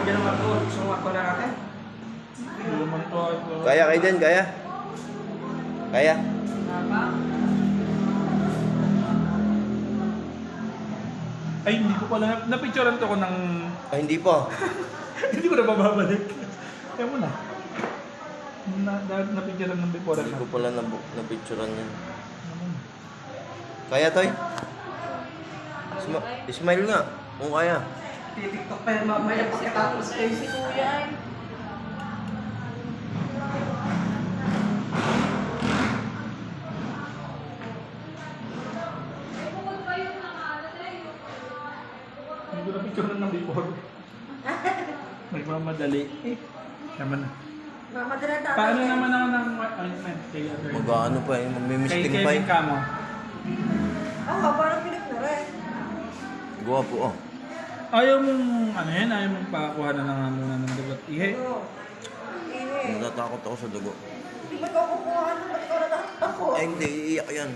Bigyan ng marko. Gusto mo marko na natin? Kaya kayo din, kaya? Kaya? Ay, hindi ko pala. Napicturean to ko ng... Ay, hindi po. hindi ko na bababalik. Kaya mo na. Napicturean ng before Hindi at ko pala na-picturean yan. Kaya, Toy? Smile nga, kung kaya. Titiktok pa yan mamaya pagkatapos kayo si Kuya. Hindi ko napicturean ng before. Nagmamadali. Tama na. Mamadala tayo. Paano naman ako ng ointment kay Other? Mag-ano pa yun, Kay magmimisting pa Kevin yun. Camo. Oo, parang pinik na rin. Guwapo, oh. Ayaw mong, ano yan, ayaw mong pakakuha na lang muna ng dugot. Ihe. Oo. Ini. Natatakot ako sa dugo. Ba't ako kukuha ng ba't ikaw natatakot? Eh, hindi, iiyak yan.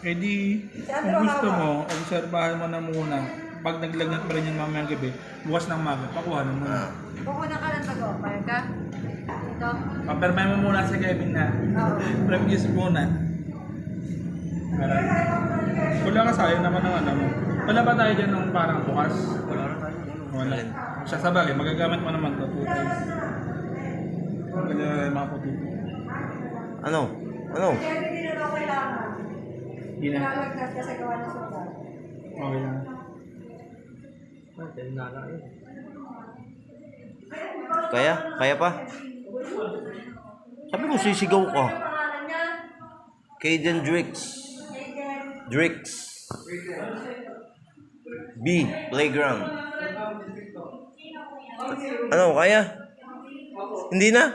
Eh di, kung gusto mo, obserbahan mo na muna. Pag naglagnat pa rin yan mamayang gabi, bukas ng maga, pakuha na muna. Kukuha ka ng tago. Payag ka? Ito? Papermay mo muna sa Kevin na. Oo. Practice muna. Wala ka sayang naman ng ano mo. Wala ba tayo dyan ng parang bukas? Wala na tayo. Wala. Siya sa bagay, magagamit mo naman ito. 2 times. Wala mga puti. Ano? Ano? Kaya hindi na ako kailangan. Hindi na. Pinalagkas ka sa gawa ng sugat. Okay lang. Ay, na lang yun. Kaya? Kaya pa? Sabi ko, sisigaw ka. Ano pangalan niya? Kaden Drix. Drix. B. Playground. Ano, kaya? Hindi na?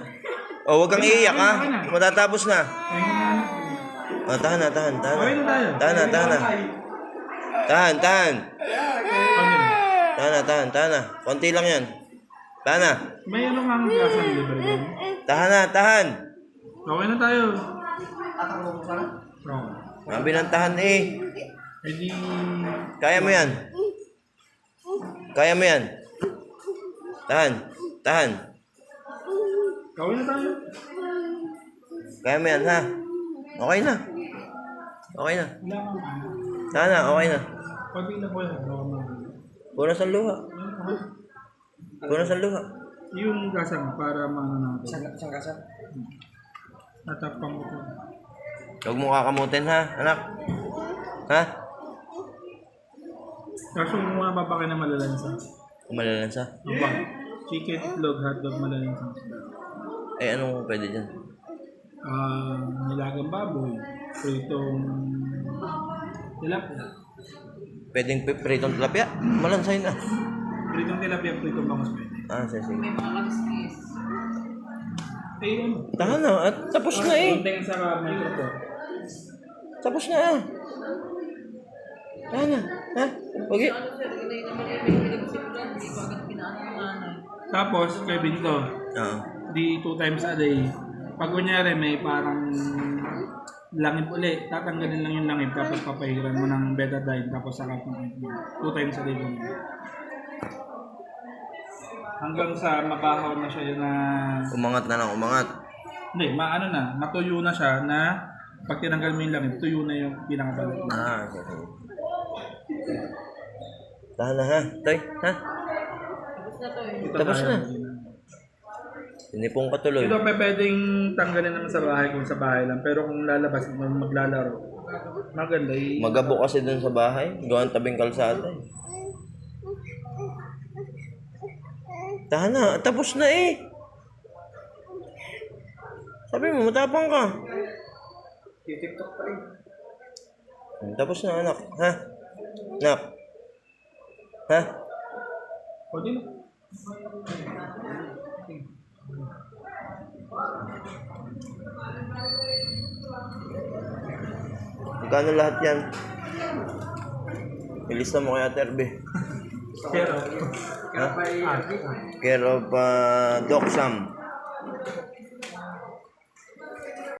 O, wag kang iiyak ha. Matatapos na. O, tahan na, tahan, tahan Okay na. na tayo. Tahan na, tahan na. Tahan, tahan. Tahan na, tahan, tahan na. Konti lang yan. Tahan na. May ano nga ang klasang libre doon? Tahan na, tahan. Okay na tayo. Tatakbo mo sana? Oo. Sabi ng tahan eh. Eh di... Kaya mo yan. Kaya mo yan. Tahan. Tahan. Okay na tayo. Kaya mo yan, ha? Okay na. Okay na. Wala kang ano. Tahan na, okay na. Pag lang ko yan, baka mga... Punas ang luha. Punas ang luha. Yung gasang para maano natin. Isang kasa? Natapang mo ito. Huwag mo kakamutin, ha, anak? Ha? Kaso mga babaki na malalansa. Kumalalansa. Aba, chicken, itlog, hotdog, malalansa. Eh, anong pwede dyan? Nilagang baboy, pritong tilapia. Pwedeng pritong tilapia? Malansay na. Pritong tilapia, pritong bangus pwede. Ah, sige. Eh, ano? Tahan na, at tapos na eh. Konting sa microphone. Tapos na ah. Tahan na, ha? Okay. Tapos, Kevin to, Oo. di 2 times a day. Pag kunyari may parang langib uli, tatanggalin lang yung langib tapos papahiran mo ng betadine tapos saka ng 2 times a day lang. Hanggang sa mabahaw na siya yun na... Umangat na lang, umangat. Hindi, maano na, matuyo na siya na pag tinanggal mo yung langib, tuyo na yung pinakabalat mo. Ah, sige. Tahan na ha, Toy, ha? Tapos na. Sinipong ka tuloy. Ito pwedeng tanggalin naman sa bahay kung sa bahay lang. Pero kung lalabas, maglalaro, maganda eh. Magabo kasi dun sa bahay. Gawang tabing kalsada eh. Tahan na, tapos na eh. Sabi mo, matapang ka. Titiktok pa rin. Tapos na anak, ha? Anak. Ha? O di na. Magkano lahat yan? Ilista mo kaya Terbe. Pero, Ha? Care of Doc Sam.